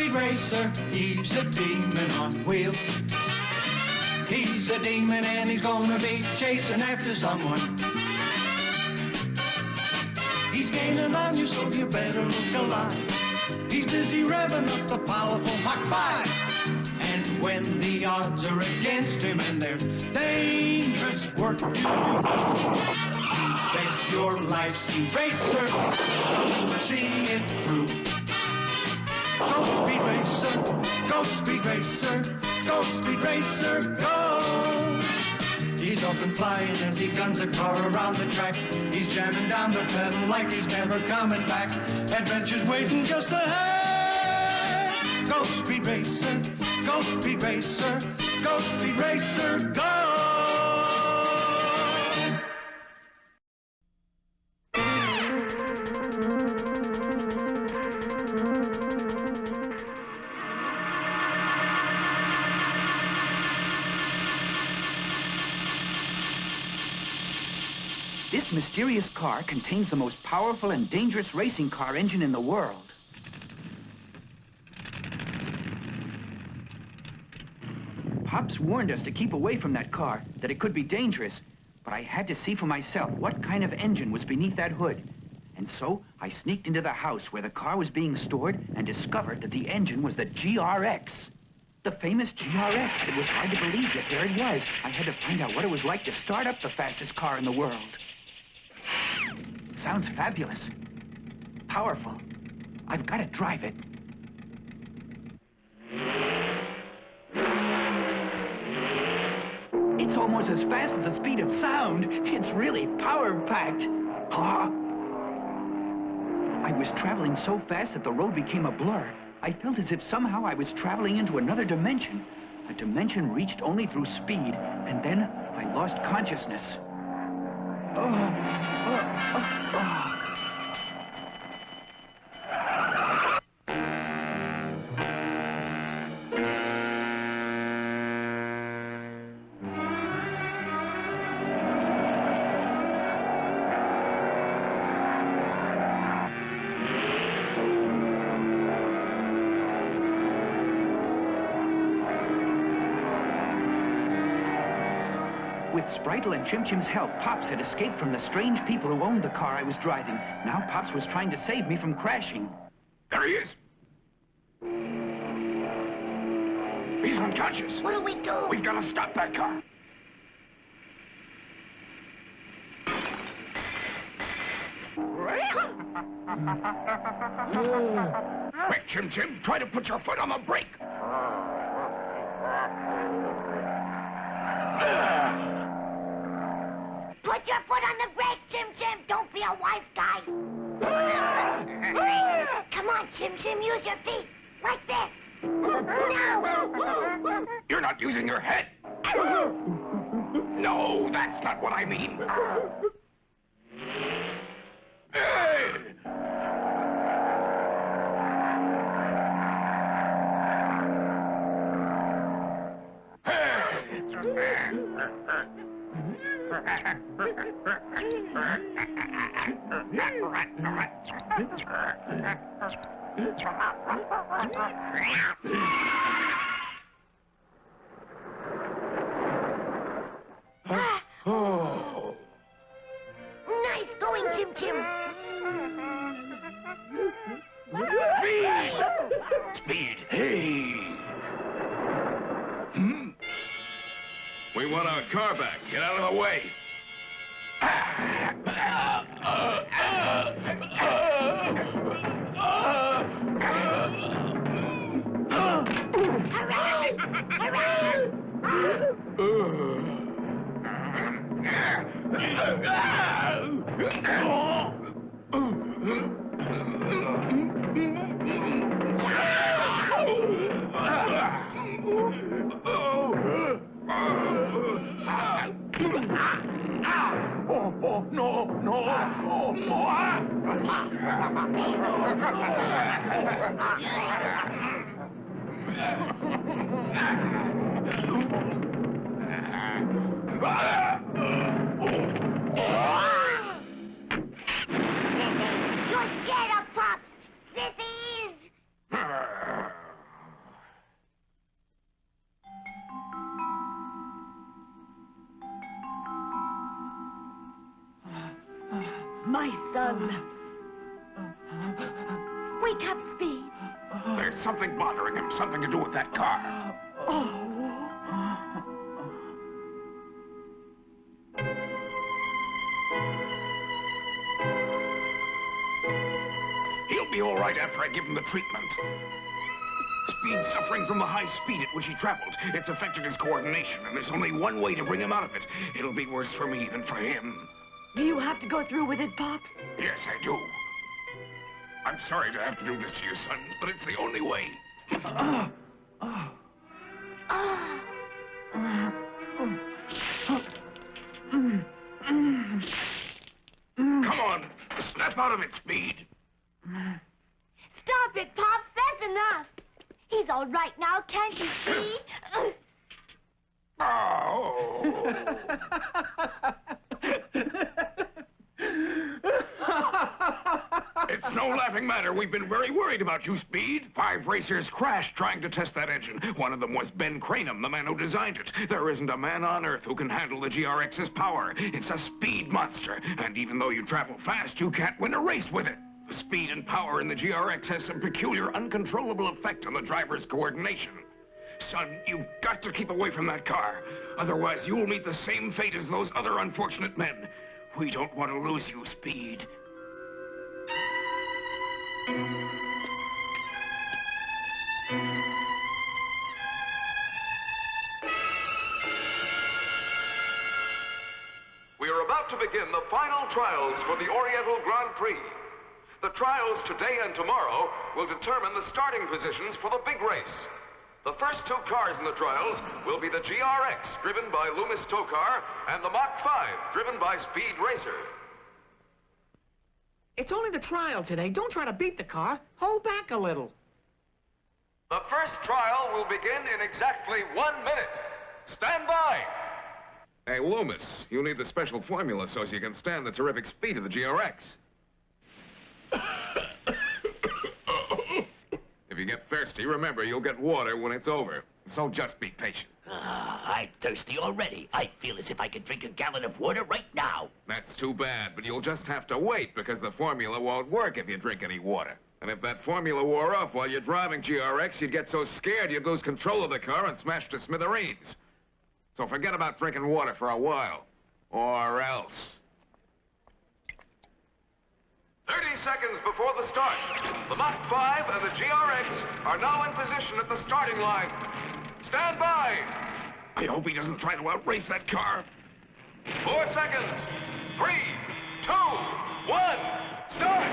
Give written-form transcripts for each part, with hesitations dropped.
Speed Racer, he's a demon on wheels. He's a demon and he's gonna be chasing after someone. He's gaining on you, so you better look alive. He's busy revving up the powerful Mach 5. And when the odds are against him and there's dangerous work to do, bet your life, Speed Racer, you'll see it through. Go Speed Racer, go Speed Racer, go Speed Racer, go! He's up and flying as he guns a car around the track. He's jamming down the pedal like he's never coming back. Adventure's waiting just ahead. Go Speed Racer, go Speed Racer, go Speed Racer, go! This mysterious car contains the most powerful and dangerous racing car engine in the world. Pops warned us to keep away from that car, that it could be dangerous, but I had to see for myself what kind of engine was beneath that hood. And so I sneaked into the house where the car was being stored and discovered that the engine was the GRX. The famous GRX. It was hard to believe that there it was. I had to find out what it was like to start up the fastest car in the world. Sounds fabulous. Powerful. I've got to drive it. It's almost as fast as the speed of sound. It's really power-packed. I was traveling so fast that the road became a blur. I felt as if somehow I was traveling into another dimension. A dimension reached only through speed, and then I lost consciousness. With Spritel and Chim Chim's help, Pops had escaped from the strange people who owned the car I was driving. Now Pops was trying to save me from crashing. There he is. He's unconscious. What do we do? We've got to stop that car. Quick, Chim Chim, try to put your foot on the brake. Put your foot on the brake, Chim Chim. Don't be a wife guy. Come on, Chim Chim, use your feet. Like this. Now. You're not using your head. No, that's not what I mean. Hey! Oh. Nice going, Chim Chim. Speed! Hey! We want our car back. Get out of the way. You're scared of Pops, sissies. on. Wake up, Speed. There's something bothering him, something to do with that car. Oh. He'll be all right after I give him the treatment. Speed's suffering from the high speed at which he traveled. It's affected his coordination, and there's only one way to bring him out of it. It'll be worse for me than for him. Do you have to go through with it, Pops? Yes, I do. I'm sorry to have to do this to you, son, but it's the only way. Come on, snap out of it, Speed. Stop it, Pops. That's enough. He's all right now, can't you see? Oh. It's no laughing matter. We've been very worried about you, Speed. 5 racers crashed trying to test that engine. One of them was Ben Cranham, the man who designed it. There isn't a man on Earth who can handle the GRX's power. It's a speed monster. And even though you travel fast, you can't win a race with it. The speed and power in the GRX has some peculiar, uncontrollable effect on the driver's coordination. Son, you've got to keep away from that car. Otherwise, you'll meet the same fate as those other unfortunate men. We don't want to lose you, Speed. We are about to begin the final trials for the Oriental Grand Prix. The trials today and tomorrow will determine the starting positions for the big race. The first 2 cars in the trials will be the GRX, driven by Loomis Tow Car, and the Mach 5, driven by Speed Racer. It's only the trial today. Don't try to beat the car. Hold back a little. The first trial will begin in exactly 1 minute. Stand by! Hey, Loomis, you need the special formula so you can stand the terrific speed of the GRX. If you get thirsty, remember, you'll get water when it's over. So just be patient. I'm thirsty already. I feel as if I could drink a gallon of water right now. That's too bad, but you'll just have to wait because the formula won't work if you drink any water. And if that formula wore off while you're driving GRX, you'd get so scared you'd lose control of the car and smash to smithereens. So forget about drinking water for a while. Or else. 30 seconds before the start. The Mach 5 and the GRX are now in position at the starting line. Stand by! I hope he doesn't try to outrace that car. 4 seconds. 3, 2, 1, start!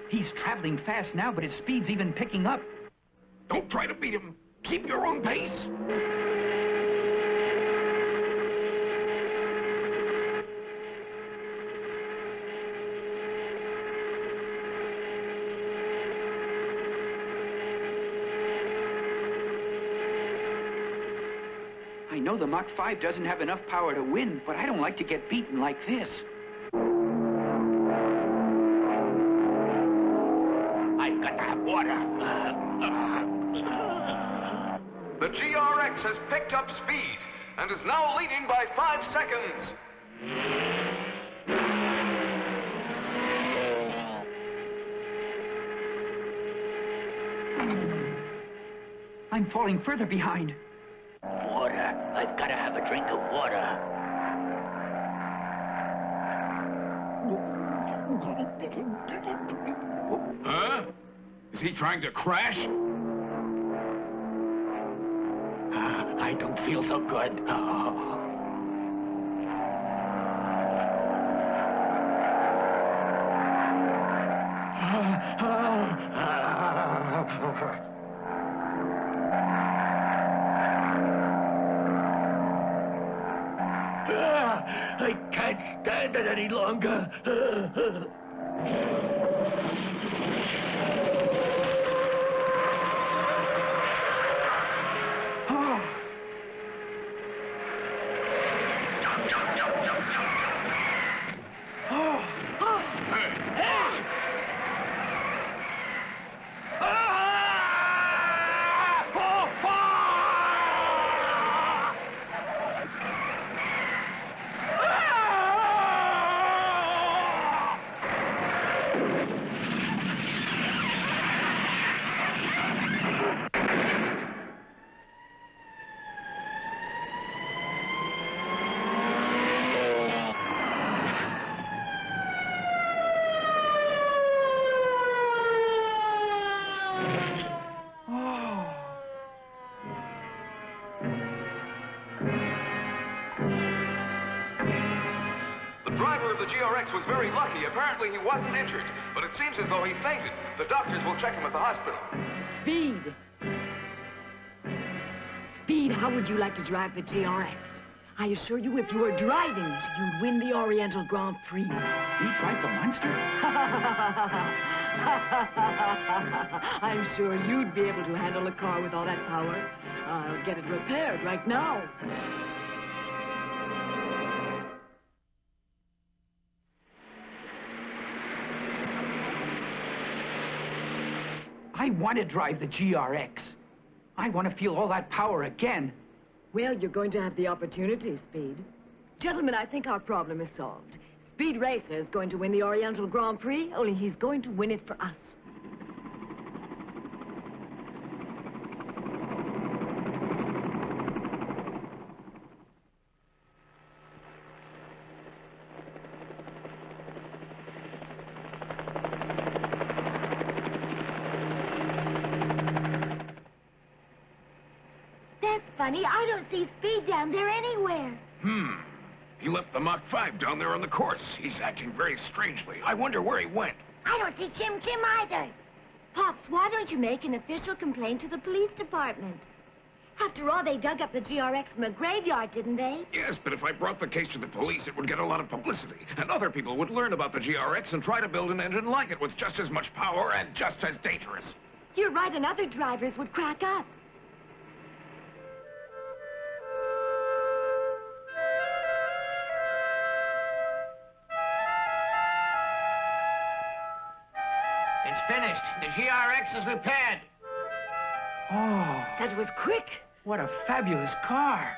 He's traveling fast now, but his speed's even picking up. Don't try to beat him. Keep your own pace. I know the Mach 5 doesn't have enough power to win, but I don't like to get beaten like this. I've got to have water. The GRX has picked up speed and is now leading by 5 seconds. I'm falling further behind. Water. I've got to have a drink of water. Huh? Is he trying to crash? I don't feel so good. I can't stand it any longer. driver of the GRX was very lucky. Apparently he wasn't injured, but it seems as though he fainted. The doctors will check him at the hospital. Speed. Speed, how would you like to drive the GRX? I assure you, if you were driving it, you'd win the Oriental Grand Prix. Me drive the monster? I'm sure you'd be able to handle a car with all that power. I'll get it repaired right now. I want to drive the GRX. I want to feel all that power again. Well, you're going to have the opportunity, Speed. Gentlemen, I think our problem is solved. Speed Racer is going to win the Oriental Grand Prix, only he's going to win it for us. That's funny. I don't see Speed down there anywhere. He left the Mach 5 down there on the course. He's acting very strangely. I wonder where he went. I don't see Chim Chim either. Pops, why don't you make an official complaint to the police department? After all, they dug up the GRX from a graveyard, didn't they? Yes, but if I brought the case to the police, it would get a lot of publicity. And other people would learn about the GRX and try to build an engine like it with just as much power and just as dangerous. You're right, and other drivers would crack up. It's finished. The GRX is repaired. Oh, That was quick. what a fabulous car.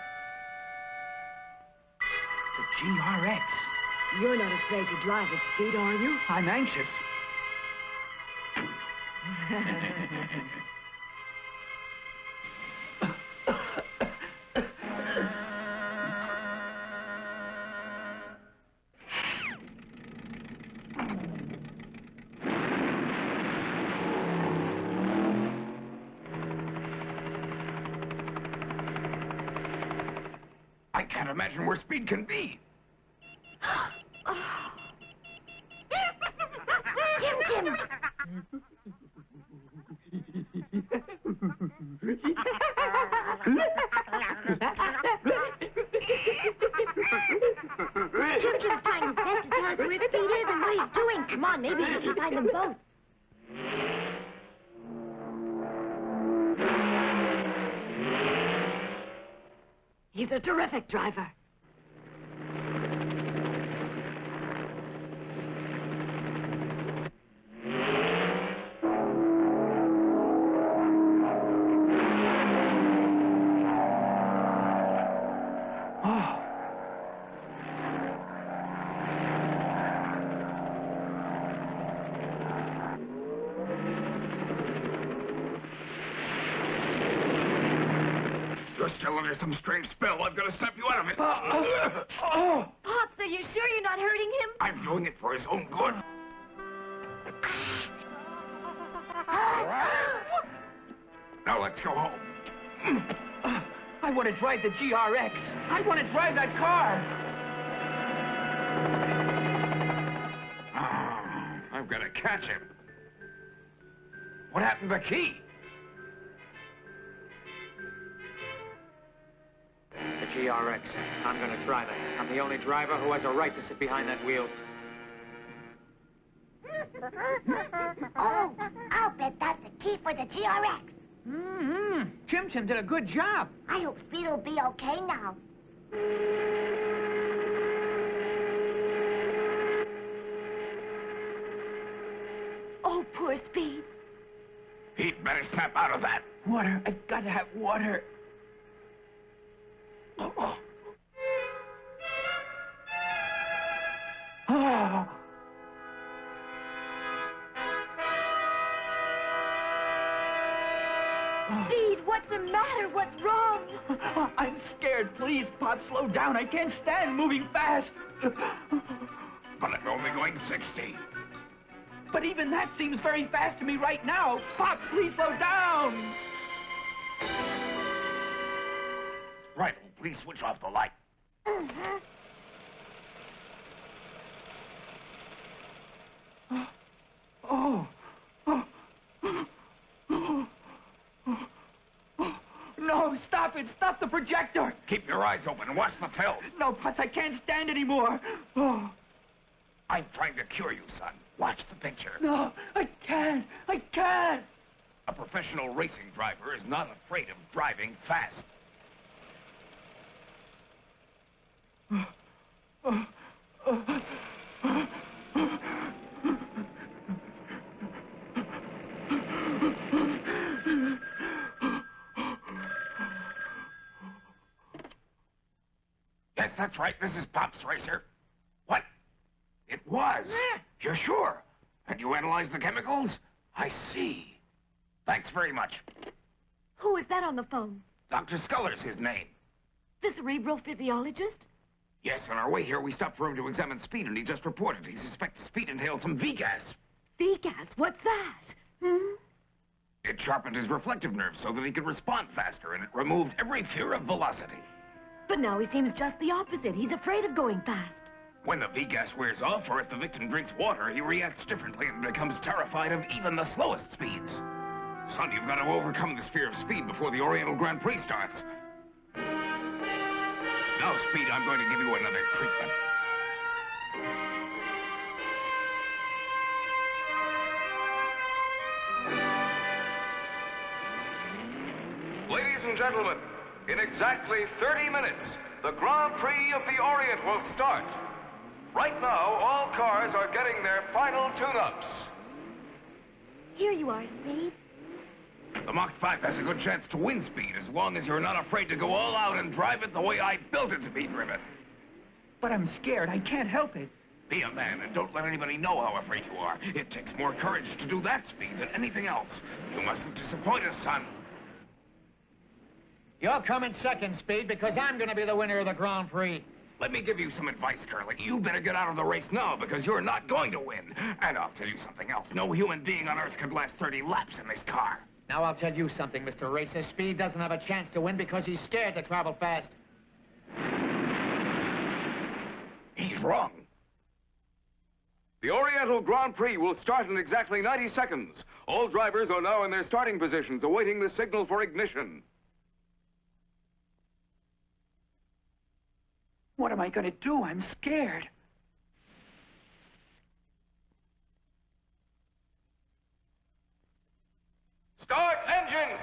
The GRX. You're not afraid to drive at Speed, are you? I'm anxious. I can't imagine where Speed can be. Chim Chim! Chim Chim's trying his best to tell us where Speed is and what he's doing. Come on, maybe we can find them both. He's a terrific driver. Oh. You're still under some strange spell. I've got to snap you out of it. Oh. Pops, are you sure you're not hurting him? I'm doing it for his own good. Now let's go home. I want to drive the GRX. I want to drive that car. I've got to catch him. What happened to the key? The GRX. I'm going to drive it. I'm the only driver who has a right to sit behind that wheel. Oh, I'll bet that's the key for the GRX. Mm-hmm. Chim Chim did a good job. I hope Speed will be okay now. Oh, poor Speed. He'd better snap out of that. Water. I've got to have water. Oh. Oh. Speed, what's the matter? What's wrong? I'm scared. Please, Pop, slow down. I can't stand moving fast. But I'm only going 60. But even that seems very fast to me right now. Pop, please slow down. Right, please switch off the light. Stop it! Stop the projector! Keep your eyes open and watch the film. No, Potts, I can't stand anymore. Oh, I'm trying to cure you, son. Watch the picture. no, I can't. I can't. A professional racing driver is not afraid of driving fast. Yes, that's right. This is Pop's racer. What? It was? You're sure? And you analyzed the chemicals? I see. Thanks very much. Who is that on the phone? Dr. Sculler's his name. The cerebral physiologist? Yes, on our way here, we stopped for him to examine Speed, and he just reported he suspects Speed inhaled some V-gas. V-gas? What's that? It sharpened his reflective nerves so that he could respond faster, and it removed every fear of velocity. But now he seems just the opposite. He's afraid of going fast. When the V-gas wears off, or if the victim drinks water, he reacts differently and becomes terrified of even the slowest speeds. Son, you've got to overcome this fear of speed before the Oriental Grand Prix starts. Now, Speed, I'm going to give you another treatment. Ladies and gentlemen, in exactly 30 minutes, the Grand Prix of the Orient will start. Right now, all cars are getting their final tune-ups. Here you are, Speed. The Mach 5 has a good chance to win, Speed, as long as you're not afraid to go all out and drive it the way I built it to be driven. But I'm scared. I can't help it. Be a man and don't let anybody know how afraid you are. It takes more courage to do that, Speed, than anything else. You mustn't disappoint us, son. You're coming second, Speed, because I'm going to be the winner of the Grand Prix. Let me give you some advice, Curly. You better get out of the race now, because you're not going to win. And I'll tell you something else. No human being on Earth could last 30 laps in this car. Now, I'll tell you something, Mr. Racer. Speed doesn't have a chance to win because he's scared to travel fast. He's wrong. The Oriental Grand Prix will start in exactly 90 seconds. All drivers are now in their starting positions, awaiting the signal for ignition. What am I going to do? I'm scared. Start engines!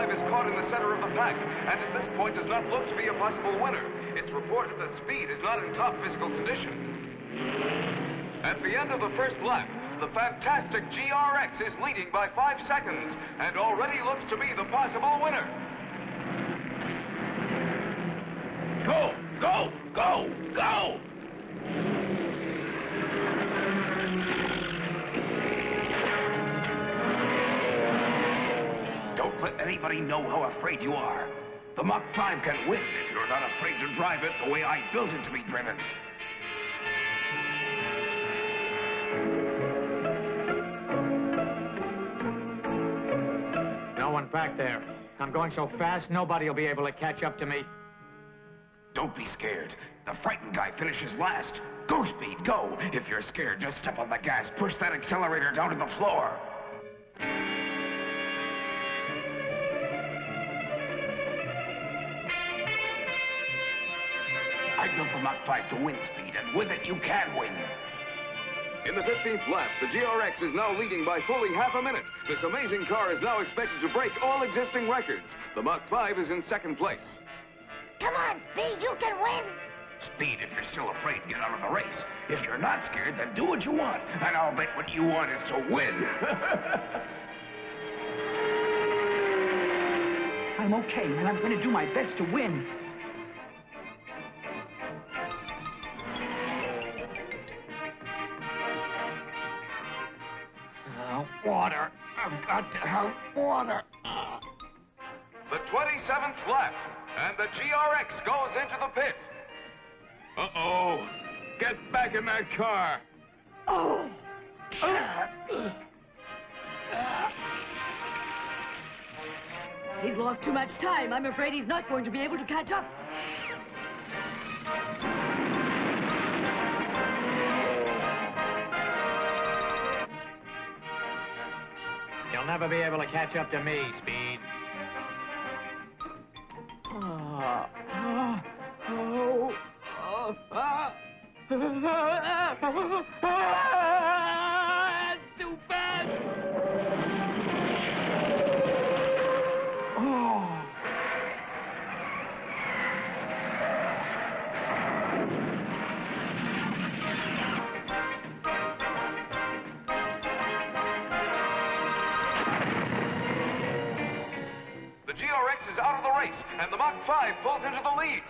Is caught in the center of the pack, and at this point does not look to be a possible winner. It's reported that Speed is not in top physical condition. At the end of the first lap, the fantastic GRX is leading by 5 seconds, and already looks to be the possible winner. Go, go, go, go! Don't let anybody know how afraid you are. The Mach 5 can win if you're not afraid to drive it the way I built it to be driven. No one back there. I'm going so fast, nobody will be able to catch up to me. Don't be scared. The frightened guy finishes last. Go, Speed, go. If you're scared, just step on the gas. Push that accelerator down to the floor. I built the Mach 5 to win, Speed, and with it, you can win. In the 15th lap, the GRX is now leading by fully half a minute. This amazing car is now expected to break all existing records. The Mach 5 is in second place. Come on, Speed, you can win. Speed, if you're still afraid, get out of the race. If you're not scared, then do what you want. And I'll bet what you want is to win. I'm okay, and I'm going to do my best to win. Water. I've got to have water. The 27th lap, and the GRX goes into the pit. Uh-oh. Get back in that car. Oh! He's lost too much time. I'm afraid he's not going to be able to catch up. You'll never be able to catch up to me, Speed. Too fast! The GRX is out of the race, and the Mach 5 pulls into the lead.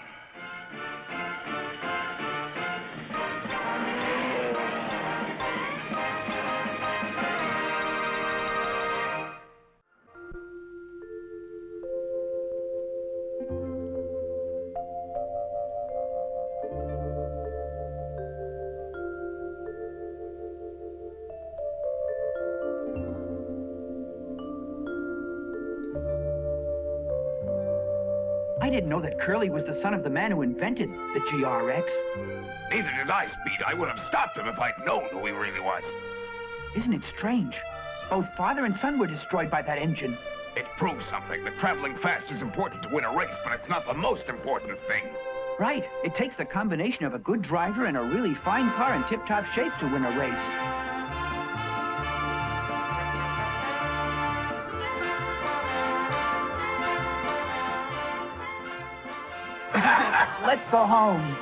I didn't know that Curly was the son of the man who invented the GRX. Neither did I, Speed. I would have stopped him if I'd known who he really was. Isn't it strange? Both father and son were destroyed by that engine. It proves something, that traveling fast is important to win a race, but it's not the most important thing. Right. It takes the combination of a good driver and a really fine car in tip-top shape to win a race. Let's go home.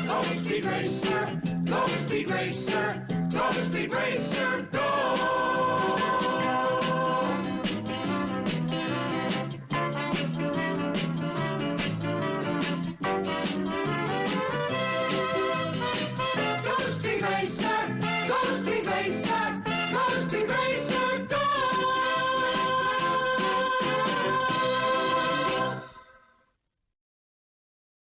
Go Speed Racer, go Speed Racer, go Speed Racer, go!